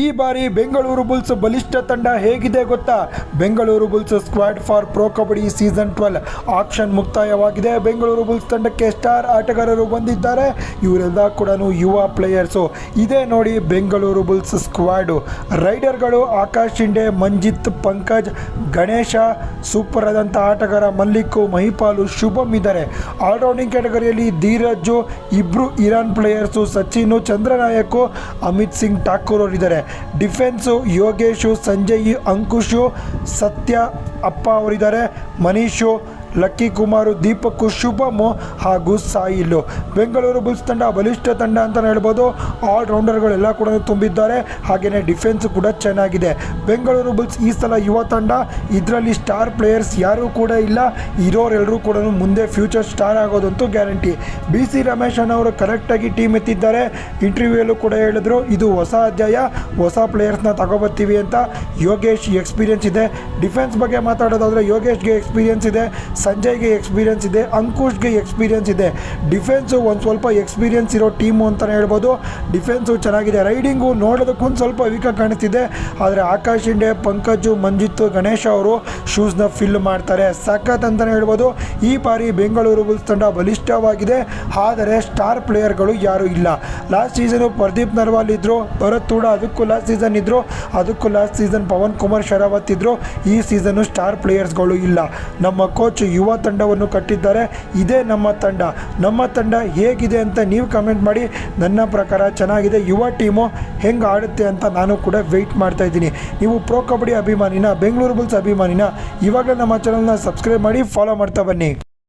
ಈ ಬಾರಿ ಬೆಂಗಳೂರು ಬುಲ್ಸ್ ಬಲಿಷ್ಠ ತಂಡ ಹೇಗಿದೆ ಗೊತ್ತಾ? Bengaluru Bulls squad for pro kabaddi season 12 auction ಮುಕ್ತಾಯವಾಗಿದೆ. ಬೆಂಗಳೂರು ಬುಲ್ಸ್ ತಂಡಕ್ಕೆ ಸ್ಟಾರ್ ಆಟಗಾರರು ಬಂದಿದ್ದಾರೆ. ಇವರೆಲ್ಲ ಕೂಡ ಯುವ ಪ್ಲೇಯರ್ಸು. ಇದೇ ನೋಡಿ ಬೆಂಗಳೂರು ಬುಲ್ಸ್ ಸ್ಕ್ವಾಡು. ರೈಡರ್ಗಳು ಆಕಾಶ್ ಶಿಂಡೆ, ಮಂಜಿತ್, ಪಂಕಜ್, ಗಣೇಶ, ಸೂಪರ್ ಆದಂಥ ಆಟಗಾರ ಮಲ್ಲಿಕ್, ಮಹಿಪಾಲು, ಶುಭಮ್ ಇದ್ದಾರೆ. ಆಲ್ರೌಂಡಿಂಗ್ ಕ್ಯಾಟಗರಿಯಲ್ಲಿ ಧೀರಜ್, ಇಬ್ಬರು ಇರಾನ್ ಪ್ಲೇಯರ್ಸು, ಸಚಿನ್, ಚಂದ್ರನಾಯಕ್, ಅಮಿತ್ ಸಿಂಗ್ ಠಾಕೂರ್ ಅವರಿದ್ದಾರೆ. ಡಿಫೆನ್ಸು ಯೋಗೇಶು, ಸಂಜಯ್, ಅಂಕುಶು, ಸತ್ಯ ಅಪ್ಪ ಅವರಿದ್ದಾರೆ. ಮನೀಶು, ಲಕ್ಕಿ ಕುಮಾರು, ದೀಪಕ್, ಶುಭಮ್ ಹಾಗೂ ಸಾಯಿಲ್. ಬೆಂಗಳೂರು ಬುಲ್ಸ್ ತಂಡ ಬಲಿಷ್ಠ ತಂಡ ಅಂತಲೇ ಹೇಳ್ಬೋದು. ಆಲ್ರೌಂಡರ್ಗಳೆಲ್ಲ ಕೂಡ ತುಂಬಿದ್ದಾರೆ. ಹಾಗೆಯೇ ಡಿಫೆನ್ಸ್ ಕೂಡ ಚೆನ್ನಾಗಿದೆ. ಬೆಂಗಳೂರು ಬುಲ್ಸ್ ಈ ಸಲ ಯುವ ತಂಡ. ಇದರಲ್ಲಿ ಸ್ಟಾರ್ ಪ್ಲೇಯರ್ಸ್ ಯಾರೂ ಕೂಡ ಇಲ್ಲ. ಇರೋರೆಲ್ಲರೂ ಕೂಡ ಮುಂದೆ ಫ್ಯೂಚರ್ ಸ್ಟಾರ್ ಆಗೋದಂತೂ ಗ್ಯಾರಂಟಿ. BC ರಮೇಶ್ ಅವರು ಕರೆಕ್ಟಾಗಿ ಟೀಮ್ ಎತ್ತಿದ್ದಾರೆ. ಇಂಟರ್ವ್ಯೂಯಲ್ಲೂ ಕೂಡ ಹೇಳಿದ್ರು, ಇದು ಹೊಸ ಅಧ್ಯಾಯ, ಹೊಸ ಪ್ಲೇಯರ್ಸ್ನ ತಗೋಬರ್ತೀವಿ ಅಂತ. ಯೋಗೇಶ್ ಎಕ್ಸ್ಪೀರಿಯನ್ಸ್ ಇದೆ. ಡಿಫೆನ್ಸ್ ಬಗ್ಗೆ ಮಾತಾಡೋದಾದರೆ ಯೋಗೇಶ್ಗೆ ಎಕ್ಸ್ಪೀರಿಯನ್ಸ್ ಇದೆ, ಸಂಜಯ್ಗೆ ಎಕ್ಸ್ಪೀರಿಯನ್ಸ್ ಇದೆ, ಅಂಕುಶ್ಗೆ ಎಕ್ಸ್ಪೀರಿಯನ್ಸ್ ಇದೆ. ಡಿಫೆನ್ಸು ಒಂದು ಸ್ವಲ್ಪ ಎಕ್ಸ್ಪೀರಿಯನ್ಸ್ ಇರೋ ಟೀಮು ಅಂತಲೇ ಹೇಳ್ಬೋದು. ಡಿಫೆನ್ಸು ಚೆನ್ನಾಗಿದೆ. ರೈಡಿಂಗು ನೋಡೋದಕ್ಕೆ ಒಂದು ಸ್ವಲ್ಪ ವೀಕಾಗಿ ಕಾಣಿಸ್ತಿದೆ. ಆದರೆ ಆಕಾಶ್ ಶಿಂಡೆ, ಪಂಕಜ್, ಮಂಜಿತ್, ಗಣೇಶ ಅವರು ಶೂಸ್ನ ಫಿಲ್ ಮಾಡ್ತಾರೆ. ಸಖತ್ ಅಂತಲೇ ಹೇಳ್ಬೋದು. ಈ ಬಾರಿ ಬೆಂಗಳೂರು ಬುಲ್ಸ್ ತಂಡ ಬಲಿಷ್ಠವಾಗಿದೆ. ಆದರೆ ಸ್ಟಾರ್ ಪ್ಲೇಯರ್ಗಳು ಯಾರೂ ಇಲ್ಲ. ಲಾಸ್ಟ್ ಸೀಸನು ಪ್ರದೀಪ್ ನರ್ವಾಲ್ ಇದ್ದರು, ಭರತ್ ಕೂಡ ಅದಕ್ಕೂ ಲಾಸ್ಟ್ ಸೀಸನ್ ಇದ್ದರು, ಅದಕ್ಕೂ ಲಾಸ್ಟ್ ಸೀಸನ್ ಪವನ್ ಕುಮಾರ್ ಶರಾವತ್ ಇದ್ದರು. ಈ ಸೀಸನ್ನು ಸ್ಟಾರ್ ಪ್ಲೇಯರ್ಸ್ಗಳು ಇಲ್ಲ. ನಮ್ಮ ಕೋಚ್ ಯುವ ತಂಡವನ್ನು ಕಟ್ಟಿದ್ದಾರೆ. ಇದೇ ನಮ್ಮ ತಂಡ. ನಮ್ಮ ತಂಡ ಹೇಗಿದೆ ಅಂತ ನೀವು ಕಮೆಂಟ್ ಮಾಡಿ. ನನ್ನ ಪ್ರಕಾರ ಚೆನ್ನಾಗಿದೆ. ಯುವ ಟೀಮು ಹೆಂಗೆ ಆಡುತ್ತೆ ಅಂತ ನಾನು ಕೂಡ ವೆಯ್ಟ್ ಮಾಡ್ತಾ ಇದ್ದೀನಿ. ನೀವು ಪ್ರೊ ಕಬಡ್ಡಿ ಅಭಿಮಾನಿನ, ಬೆಂಗಳೂರು ಬುಲ್ಸ್ ಅಭಿಮಾನಿನ, ಇವಾಗಲೇ ನಮ್ಮ ಚಾನಲ್ನ ಸಬ್ಸ್ಕ್ರೈಬ್ ಮಾಡಿ, ಫಾಲೋ ಮಾಡ್ತಾ ಬನ್ನಿ.